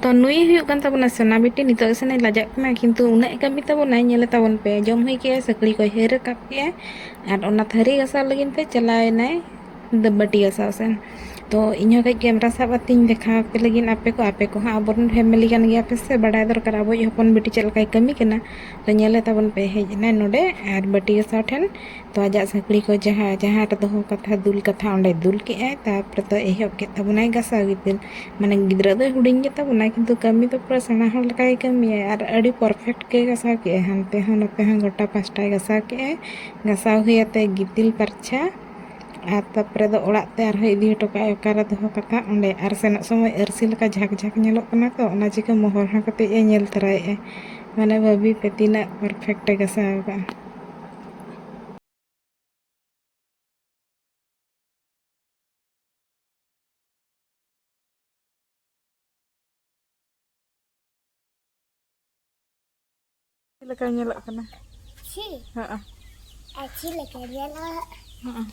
तो नुई हुई कान ताबोना सोना बेटी नितो सेने लाजा कना किंतु उना कमी ताबोना नेले ताबोन पे जम हुई के सकड़ी को हेर काप के आर ओना थारी गसा लगिन ते चलाए नाय दबटी गसा सेन तो इन कई कैमरा सब अतिन देखा पे लगिन आपे को हाँ अबोन फैमिली कान गया पे से बड़ा दरकार अब हपन बेटी चल काई कमी कना तो नेले ताबोन पे हेजना नोडे आर बटी गसा ठेन तो आजा सकड़ी को जहाँ जहाँ दोहो कथा दुल कथा ओंडे दुल के तापर तो एहब के ताबोनाय गसा गिदिन माने गिद्रा दो हुडिंग गे ताबोना किंतु कमी तो पूरा सेना हर लकाय कमी आर अड़ी परफेक्ट के गसा के हनते हन नपे हन गोटा पास्टा गसा के गसा हुयाते गितिल परछा आर तापर दो ओड़ा ते आर इदी हटोका ओकारा दोहो कथा ओंडे आर सेना समय अरसी लका झाक झाक नेलो कना तो ओना चिका मोहर हा कते ए नेल तराए माने भाभी पे तीना परफेक्ट गसा का लका नेलो कना अच्छी हां अच्छी लग रही है ना। हां